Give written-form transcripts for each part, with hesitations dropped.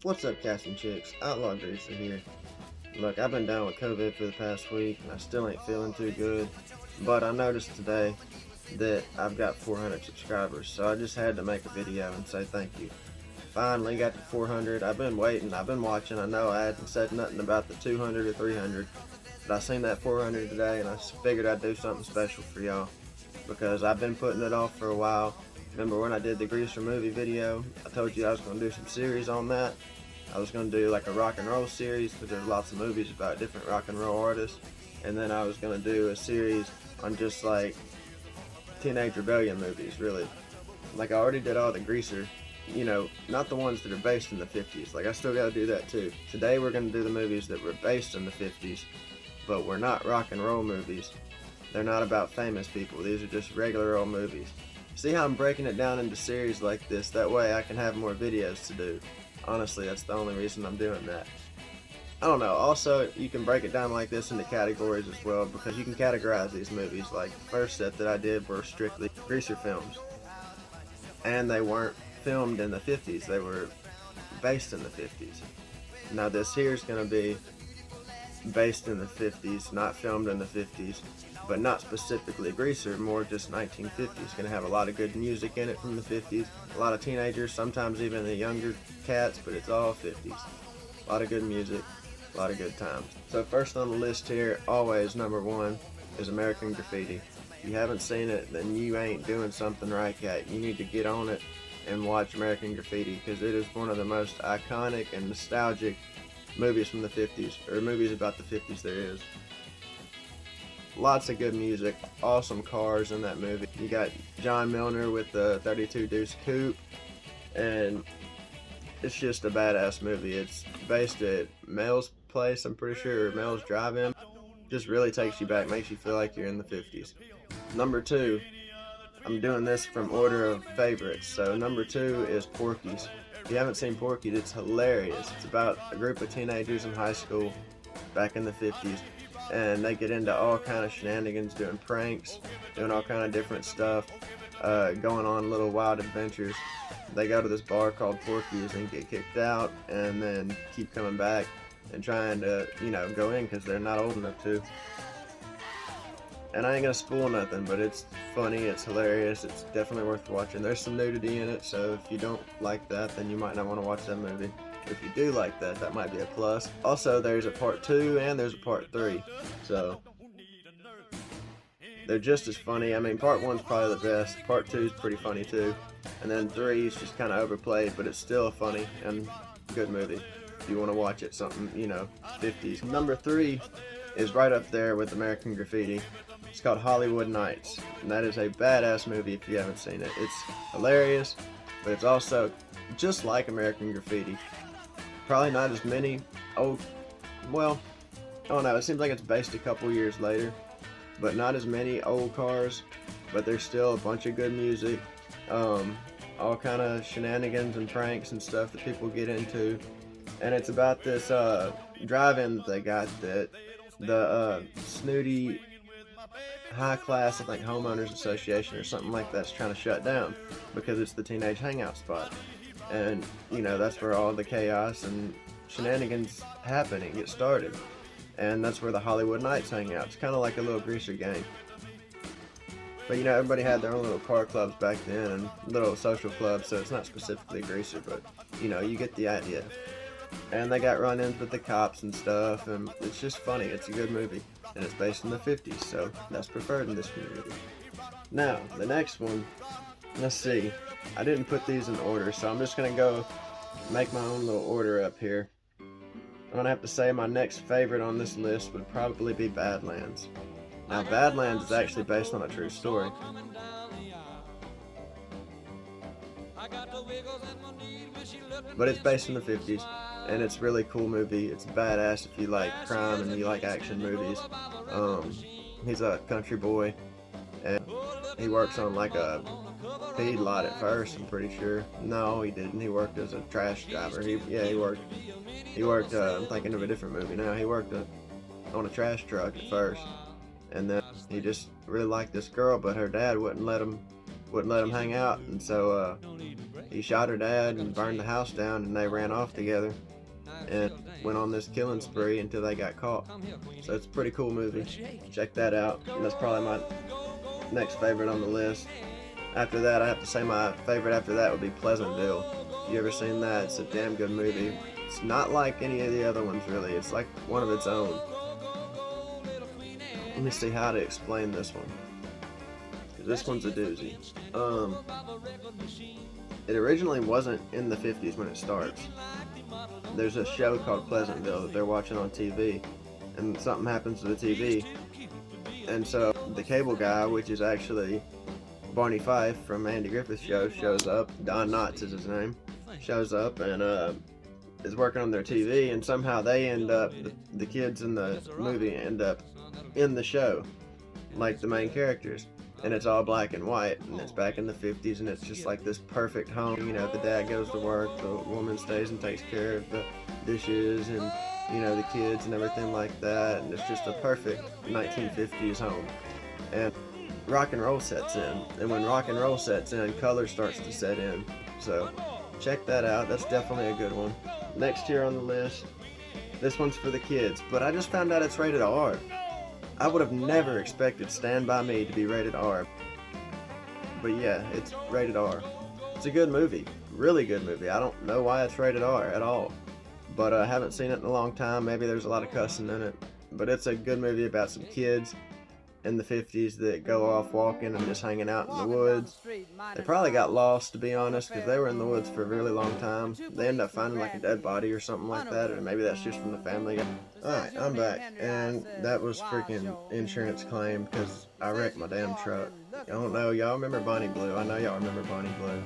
What's up, cats and chicks? OutlawGreaser here. Look, I've been down with COVID for the past week, and I still ain't feeling too good. But I noticed today that I've got 400 subscribers, so I just had to make a video and say thank you. Finally got to 400. I've been waiting, I've been watching. I know I hadn't said nothing about the 200 or 300, but I seen that 400 today, and I figured I'd do something special for y'all, because I've been putting it off for a while. Remember when I did the Greaser movie video, I told you I was going to do some series on that. I was going to do like a rock and roll series, because there's lots of movies about different rock and roll artists. And then I was going to do a series on just like Teenage Rebellion movies, really. Like I already did all the Greaser, you know, not the ones that are based in the 50s. Like I still got to do that too. Today we're going to do the movies that were based in the 50s, but we're not rock and roll movies. They're not about famous people. These are just regular old movies. See how I'm breaking it down into series like this? That way I can have more videos to do. Honestly, that's the only reason I'm doing that. I don't know. Also, you can break it down like this into categories as well, because you can categorize these movies. Like the first set that I did were strictly Greaser films. And they weren't filmed in the 50s. They were based in the 50s. Now this here is going to be based in the 50s, not filmed in the 50s. But not specifically Greaser, more just 1950s. Gonna have a lot of good music in it from the 50s. A lot of teenagers, sometimes even the younger cats, but it's all 50s. A lot of good music, a lot of good times. So first on the list here, always number one, is American Graffiti. If you haven't seen it, then you ain't doing something right, cat. You need to get on it and watch American Graffiti, because it is one of the most iconic and nostalgic movies from the 50s, or movies about the 50s there is. Lots of good music, awesome cars in that movie. You got John Milner with the 32 Deuce Coupe, and it's just a badass movie. It's based at Mel's place, I'm pretty sure, or Mel's Drive-In. Just really takes you back, makes you feel like you're in the 50s. Number two, I'm doing this from order of favorites. So number two is Porkys. If you haven't seen Porkys, it's hilarious. It's about a group of teenagers in high school back in the 50s. And they get into all kind of shenanigans, doing pranks, doing all kind of different stuff, going on little wild adventures. They go to this bar called Porkys and get kicked out, and then keep coming back and trying to, you know, go in because they're not old enough to. And I ain't gonna spoil nothing, but it's funny, it's hilarious, it's definitely worth watching. There's some nudity in it, so if you don't like that, then you might not want to watch that movie. If you do like that, that might be a plus. Also, there's a part 2 and there's a part 3, so they're just as funny. I mean, part 1's probably the best. Part 2's pretty funny too, and then 3 is just kind of overplayed, but it's still a funny and good movie if you want to watch it. Something, you know, 50s. Number 3 is right up there with American Graffiti. It's called Hollywood Nights, and that is a badass movie if you haven't seen it. It's hilarious, but it's also just like American Graffiti. Probably not as many old, well, I don't know, it seems like it's based a couple years later, but not as many old cars, but there's still a bunch of good music, all kind of shenanigans and pranks and stuff that people get into. And it's about this drive-in that they got that the snooty high class, I think, homeowners association or something like that's trying to shut down because it's the teenage hangout spot. And, you know, that's where all the chaos and shenanigans happen and get started. And that's where the Hollywood Nights hang out. It's kind of like a little Greaser gang. But, you know, everybody had their own little car clubs back then and little social clubs, so it's not specifically Greaser, but, you know, you get the idea. And they got run-ins with the cops and stuff, and it's just funny. It's a good movie, and it's based in the 50s, so that's preferred in this community. Now, the next one, let's see. I didn't put these in order, so I'm just going to go make my own little order up here. I'm going to have to say my next favorite on this list would probably be Badlands. Now, Badlands is actually based on a true story. But it's based in the 50s, and it's a really cool movie. It's badass if you like crime and you like action movies. He's a country boy, and he works on like a feedlot at first, I'm pretty sure. No, he didn't. He worked as a trash driver. He worked, I'm thinking of a different movie now. He worked on a trash truck at first, and then he just really liked this girl, but her dad wouldn't let him hang out, and so He shot her dad and burned the house down, and they ran off together and went on this killing spree until they got caught. So it's a pretty cool movie. Check that out. And that's probably my next favorite on the list. After that, I have to say my favorite after that would be Pleasantville. If you ever seen that, it's a damn good movie. It's not like any of the other ones really. It's like one of its own. Let me see how to explain this one. This one's a doozy. It originally wasn't in the 50s when it starts. There's a show called Pleasantville that they're watching on TV, and something happens to the TV, and so the cable guy, which is actually Barney Fife from Andy Griffith's show, shows up. Don Knotts is his name. Shows up and is working on their TV, and somehow they end up, the kids in the movie end up in the show, like the main characters. And it's all black and white, and it's back in the 50s, and it's just like this perfect home. You know, the dad goes to work, the woman stays and takes care of the dishes, and, you know, the kids and everything like that, and it's just a perfect 1950s home. And rock and roll sets in, and when rock and roll sets in, color starts to set in. So check that out. That's definitely a good one. Next here on the list, this one's for the kids, but I just found out it's rated R. I would have never expected Stand By Me to be rated R. But yeah, it's rated R. It's a good movie. Really good movie. I don't know why it's rated R at all. But I haven't seen it in a long time. Maybe there's a lot of cussing in it. But it's a good movie about some kids in the 50s that go off walking and just hanging out in the woods. They probably got lost, to be honest, because they were in the woods for a really long time. They end up finding like a dead body or something like that, or maybe that's just from the family. Alright, I'm back, and that was freaking insurance claim because I wrecked my damn truck. I don't know, y'all remember Bonnie Blue? I know y'all remember Bonnie Blue.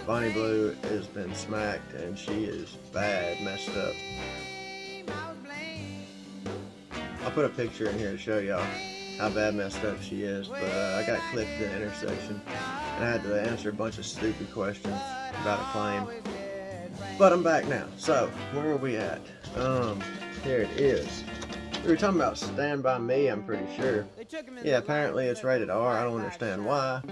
Bonnie Blue has been smacked, and she is bad, messed up. I'll put a picture in here to show y'all how bad messed up she is, but I got clipped at the intersection, and I had to answer a bunch of stupid questions about a claim. But I'm back now. So, where are we at? Here it is. We were talking about Stand By Me, I'm pretty sure. Yeah, apparently it's rated R. I don't understand why,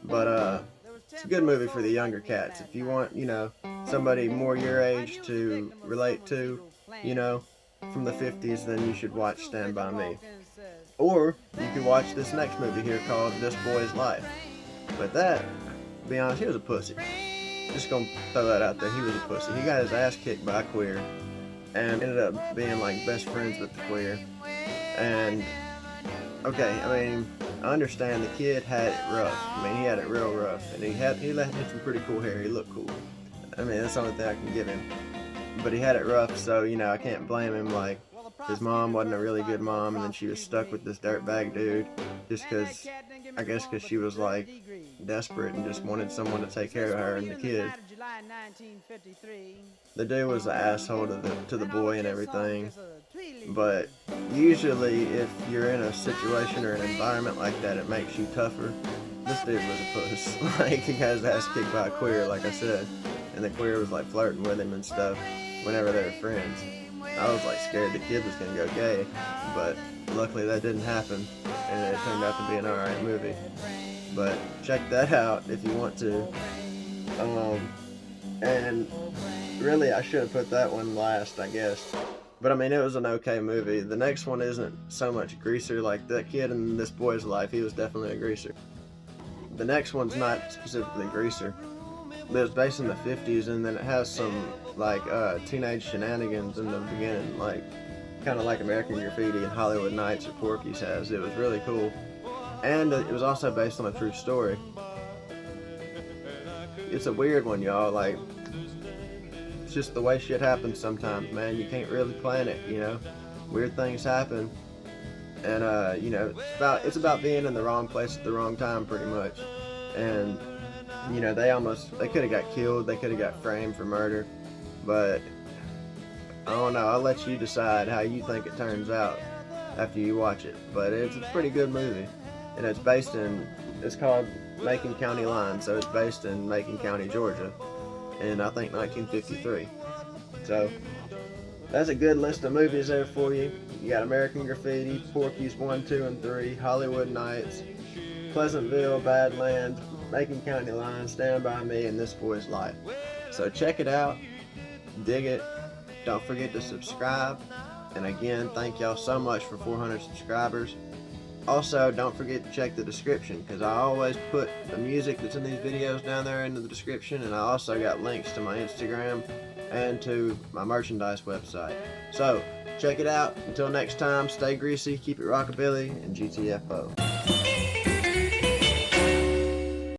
but it's a good movie for the younger cats. If you want, you know, somebody more your age to relate to, you know, from the 50s, then you should watch Stand By Me. Or you could watch this next movie here called This Boy's Life. But that, to be honest, he was a pussy. Just gonna throw that out there. He was a pussy. He got his ass kicked by a queer and ended up being like best friends with the queer. And okay, I mean, I understand the kid had it rough. I mean, he had it real rough, and he had some pretty cool hair. He looked cool. I mean, that's the only thing I can give him. But he had it rough, so you know I can't blame him. Like, his mom wasn't a really good mom, and then she was stuck with this dirtbag dude just because, I guess because she was like desperate and just wanted someone to take care of her and the kid. The dude was an asshole to the boy and everything, but usually if you're in a situation or an environment like that, it makes you tougher. This dude was a puss. Like, he got his ass kicked by a queer, like I said, and the queer was like flirting with him and stuff whenever they were friends. I was like scared the kid was gonna go gay, but luckily that didn't happen, and it turned out to be an alright movie. But check that out if you want to. And really I should have put that one last, I guess. But I mean, it was an okay movie. The next one isn't so much greaser. Like that kid in This Boy's Life, he was definitely a greaser. The next one's not specifically greaser. But it's based in the 50s, and then it has some like teenage shenanigans in the beginning, like kind of like American Graffiti and Hollywood Nights or Porkys has. It was really cool, and it was also based on a true story. It's a weird one, y'all. Like, it's just the way shit happens sometimes, man. You can't really plan it, you know. Weird things happen, and you know, it's about being in the wrong place at the wrong time, pretty much. And you know, they could have got killed, they could have got framed for murder, but I don't know, I'll let you decide how you think it turns out after you watch it. But it's a pretty good movie, and it's called Macon County Line, so it's based in Macon County, Georgia, in I think 1953. So that's a good list of movies there for you. You got American Graffiti, Porkys 1, 2, and 3, Hollywood Nights, Pleasantville, Badlands, Macon County line stand by me and this boy's life. So check it out, dig it. Don't forget to subscribe. And again, thank y'all so much for 400 subscribers. Also, don't forget to check the description, because I always put the music that's in these videos down there into the description, and I also got links to my Instagram and to my merchandise website. So, check it out. Until next time, stay greasy, keep it rockabilly, and GTFO.